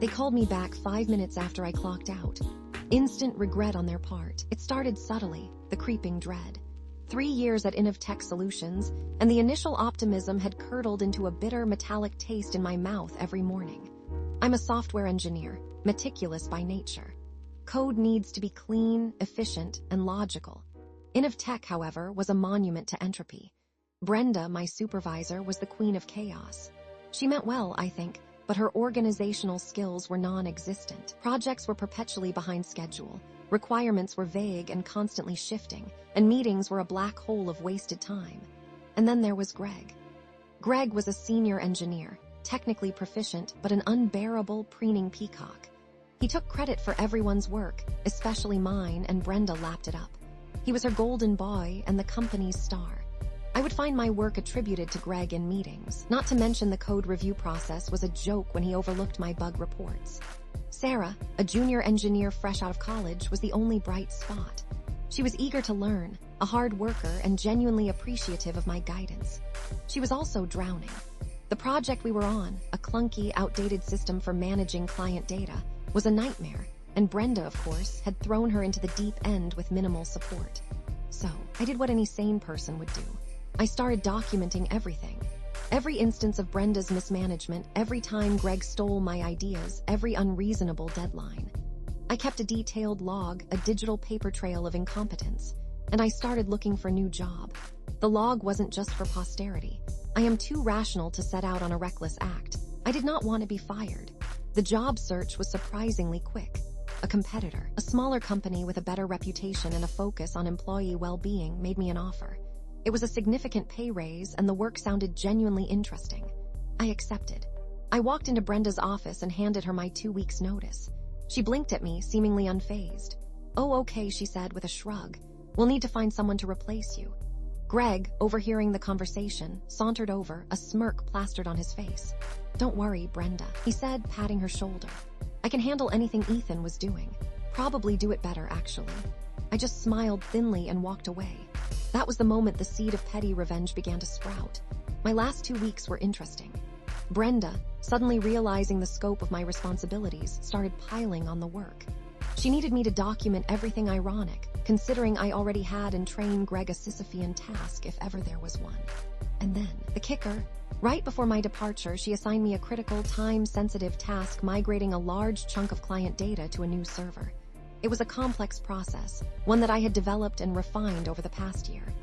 They called me back 5 minutes after I clocked out. Instant regret on their part. It started subtly, the creeping dread. 3 years at Tech Solutions, and the initial optimism had curdled into a bitter metallic taste in my mouth every morning. I'm a software engineer, meticulous by nature. Code needs to be clean, efficient, and logical. Tech, however, was a monument to entropy. Brenda, my supervisor, was the queen of chaos. She meant well, I think, but her organizational skills were non-existent. Projects were perpetually behind schedule, requirements were vague and constantly shifting, and meetings were a black hole of wasted time. And then there was Greg. Greg was a senior engineer, technically proficient, but an unbearable, preening peacock. He took credit for everyone's work, especially mine, and Brenda lapped it up. He was her golden boy and the company's star. I would find my work attributed to Greg in meetings, not to mention the code review process was a joke when he overlooked my bug reports. Sarah, a junior engineer fresh out of college, was the only bright spot. She was eager to learn, a hard worker, and genuinely appreciative of my guidance. She was also drowning. The project we were on, a clunky, outdated system for managing client data, was a nightmare, and Brenda, of course, had thrown her into the deep end with minimal support. So, I did what any sane person would do. I started documenting everything. Every instance of Brenda's mismanagement, every time Greg stole my ideas, every unreasonable deadline. I kept a detailed log, a digital paper trail of incompetence, and I started looking for a new job. The log wasn't just for posterity. I am too rational to set out on a reckless act. I did not want to be fired. The job search was surprisingly quick. A competitor, a smaller company with a better reputation and a focus on employee well-being, made me an offer. It was a significant pay raise, and the work sounded genuinely interesting. I accepted. I walked into Brenda's office and handed her my 2 weeks' notice. She blinked at me, seemingly unfazed. "Oh, okay," she said with a shrug. "We'll need to find someone to replace you." Greg, overhearing the conversation, sauntered over, a smirk plastered on his face. "Don't worry, Brenda," he said, patting her shoulder. "I can handle anything Ethan was doing. Probably do it better, actually." I just smiled thinly and walked away. That was the moment the seed of petty revenge began to sprout. My last 2 weeks were interesting. Brenda, suddenly realizing the scope of my responsibilities, started piling on the work. She needed me to document everything ironic, considering I already had and trained Greg a Sisyphean task if ever there was one. And then, the kicker, right before my departure, she assigned me a critical, time-sensitive task migrating a large chunk of client data to a new server. It was a complex process, one that I had developed and refined over the past year.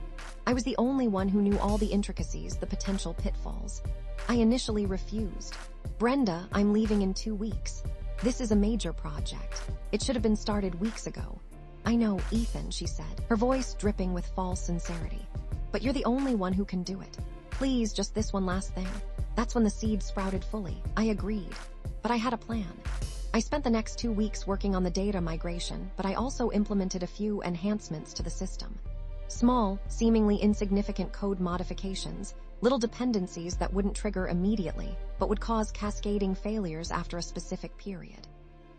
I was the only one who knew all the intricacies, the potential pitfalls. I initially refused. "Brenda, I'm leaving in 2 weeks. This is a major project. It should have been started weeks ago." "I know, Ethan," she said, her voice dripping with false sincerity. "But you're the only one who can do it. Please, just this one last thing." That's when the seed sprouted fully. I agreed. But I had a plan. I spent the next 2 weeks working on the data migration, but I also implemented a few enhancements to the system. Small, seemingly insignificant code modifications, little dependencies that wouldn't trigger immediately, but would cause cascading failures after a specific period.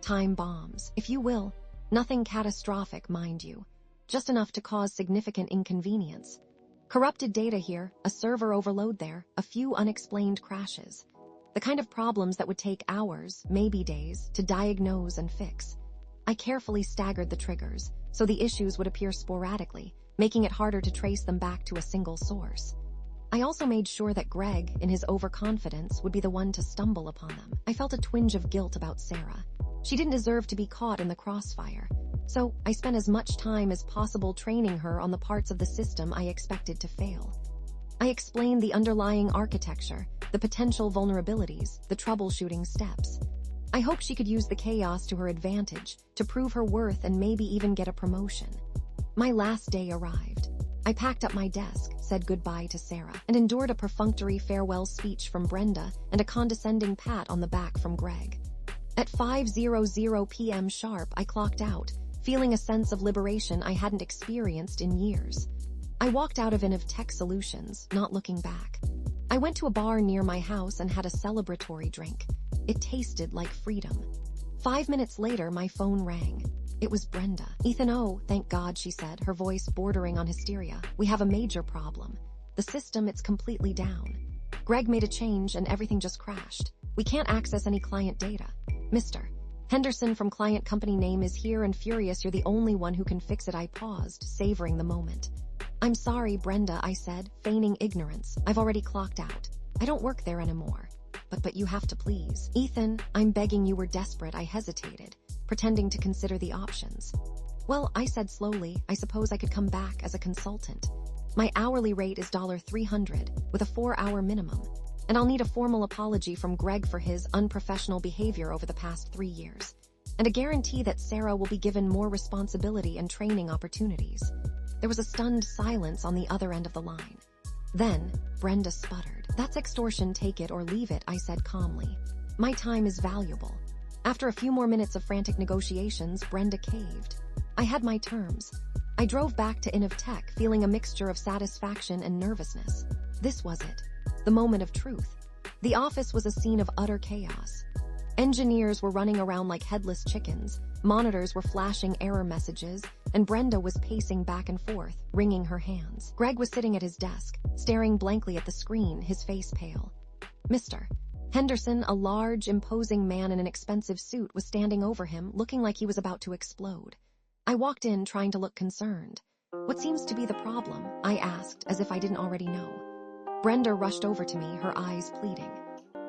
Time bombs, if you will. Nothing catastrophic, mind you. Just enough to cause significant inconvenience. Corrupted data here, a server overload there, a few unexplained crashes. The kind of problems that would take hours, maybe days, to diagnose and fix. I carefully staggered the triggers, so the issues would appear sporadically, making it harder to trace them back to a single source. I also made sure that Greg, in his overconfidence, would be the one to stumble upon them. I felt a twinge of guilt about Sarah. She didn't deserve to be caught in the crossfire. So I spent as much time as possible training her on the parts of the system I expected to fail. I explained the underlying architecture, the potential vulnerabilities, the troubleshooting steps. I hoped she could use the chaos to her advantage, to prove her worth and maybe even get a promotion. My last day arrived. I packed up my desk, said goodbye to Sarah, and endured a perfunctory farewell speech from Brenda and a condescending pat on the back from Greg. At 5:00 p.m. sharp, I clocked out, feeling a sense of liberation I hadn't experienced in years. I walked out of Tech Solutions, not looking back. I went to a bar near my house and had a celebratory drink. It tasted like freedom. 5 minutes later, my phone rang. It was Brenda. "Ethan, oh, thank God," she said, her voice bordering on hysteria. "We have a major problem. The system, it's completely down. Greg made a change and everything just crashed. We can't access any client data." Mr. Henderson from client company name is here and furious you're the only one who can fix it. I paused, savoring the moment. I'm sorry, Brenda, I said, feigning ignorance. I've already clocked out. I don't work there anymore. But you have to please. Ethan, I'm begging you, we're desperate. I hesitated, pretending to consider the options. Well, I said slowly, I suppose I could come back as a consultant. My hourly rate is $300 with a 4-hour minimum. And I'll need a formal apology from Greg for his unprofessional behavior over the past 3 years. And a guarantee that Sarah will be given more responsibility and training opportunities. There was a stunned silence on the other end of the line. Then, Brenda sputtered. That's extortion, take it or leave it, I said calmly. My time is valuable. After a few more minutes of frantic negotiations, Brenda caved. I had my terms. I drove back to InnovTech feeling a mixture of satisfaction and nervousness. This was it. The moment of truth. The office was a scene of utter chaos. Engineers were running around like headless chickens, monitors were flashing error messages, and Brenda was pacing back and forth, wringing her hands. Greg was sitting at his desk, staring blankly at the screen, his face pale. Mr. Henderson, a large, imposing man in an expensive suit, was standing over him, looking like he was about to explode. I walked in, trying to look concerned. What seems to be the problem? I asked, as if I didn't already know. Brenda rushed over to me, her eyes pleading.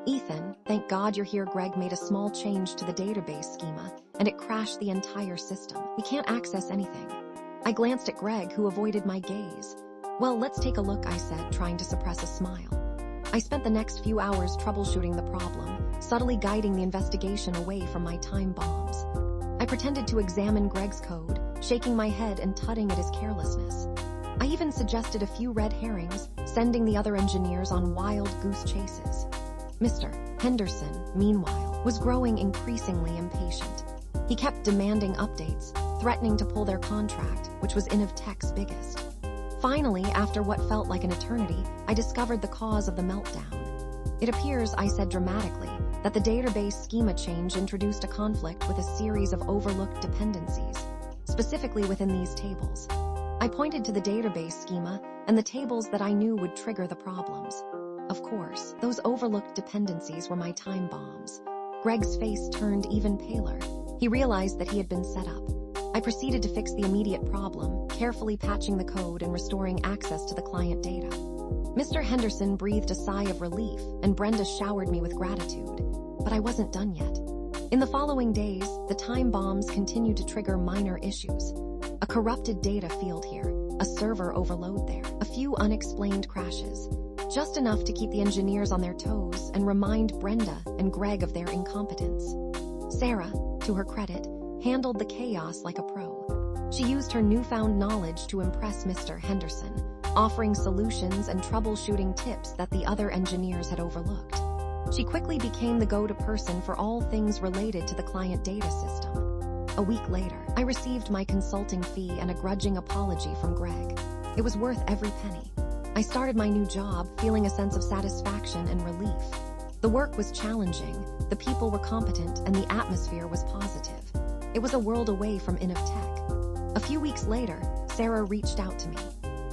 Ethan, thank God you're here. Greg made a small change to the database schema, and it crashed the entire system. We can't access anything. I glanced at Greg, who avoided my gaze. Well, let's take a look, I said, trying to suppress a smile. I spent the next few hours troubleshooting the problem, subtly guiding the investigation away from my time bombs. I pretended to examine Greg's code, shaking my head and tutting at his carelessness. I even suggested a few red herrings, sending the other engineers on wild goose chases. Mr. Henderson, meanwhile, was growing increasingly impatient. He kept demanding updates, threatening to pull their contract, which was InnovTech's biggest. Finally, after what felt like an eternity, I discovered the cause of the meltdown. It appears, I said dramatically, that the database schema change introduced a conflict with a series of overlooked dependencies, specifically within these tables. I pointed to the database schema and the tables that I knew would trigger the problems. Of course, those overlooked dependencies were my time bombs. Greg's face turned even paler. He realized that he had been set up. I proceeded to fix the immediate problem, carefully patching the code and restoring access to the client data. Mr. Henderson breathed a sigh of relief, and Brenda showered me with gratitude. But I wasn't done yet. In the following days, the time bombs continued to trigger minor issues. A corrupted data field here, a server overload there, a few unexplained crashes. Just enough to keep the engineers on their toes and remind Brenda and Greg of their incompetence. Sarah, to her credit, handled the chaos like a pro. She used her newfound knowledge to impress Mr. Henderson, offering solutions and troubleshooting tips that the other engineers had overlooked. She quickly became the go-to person for all things related to the client data system. A week later, I received my consulting fee and a grudging apology from Greg. It was worth every penny. I started my new job feeling a sense of satisfaction and relief. The work was challenging, the people were competent, and the atmosphere was positive. It was a world away from InnovTech. A few weeks later, Sarah reached out to me.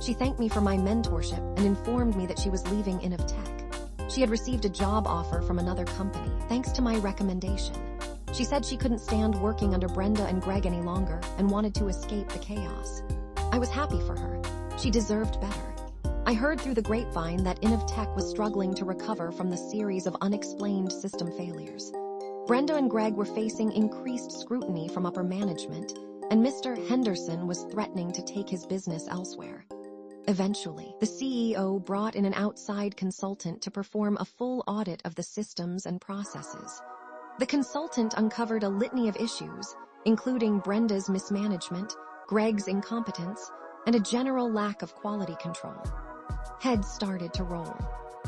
She thanked me for my mentorship and informed me that she was leaving InnovTech. She had received a job offer from another company, thanks to my recommendation. She said she couldn't stand working under Brenda and Greg any longer and wanted to escape the chaos. I was happy for her. She deserved better. I heard through the grapevine that InnovTech was struggling to recover from the series of unexplained system failures. Brenda and Greg were facing increased scrutiny from upper management, and Mr. Henderson was threatening to take his business elsewhere. Eventually, the CEO brought in an outside consultant to perform a full audit of the systems and processes. The consultant uncovered a litany of issues, including Brenda's mismanagement, Greg's incompetence, and a general lack of quality control. Heads started to roll.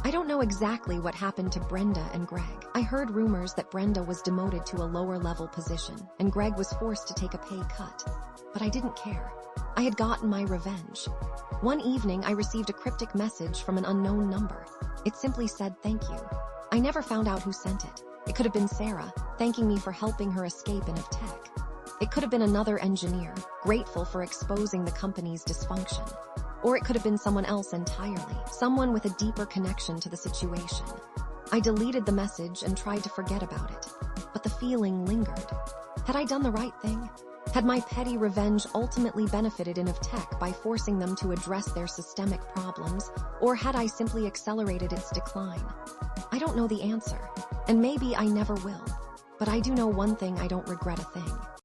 I don't know exactly what happened to Brenda and Greg. I heard rumors that Brenda was demoted to a lower-level position, and Greg was forced to take a pay cut. But I didn't care. I had gotten my revenge. One evening, I received a cryptic message from an unknown number. It simply said, "Thank you." I never found out who sent it. It could have been Sarah, thanking me for helping her escape InnovTech. It could have been another engineer, grateful for exposing the company's dysfunction. Or it could have been someone else entirely, someone with a deeper connection to the situation. I deleted the message and tried to forget about it. but the feeling lingered. Had I done the right thing? Had my petty revenge ultimately benefited Tech by forcing them to address their systemic problems, or had I simply accelerated its decline? I don't know the answer, and maybe I never will. But I do know one thing: I don't regret a thing.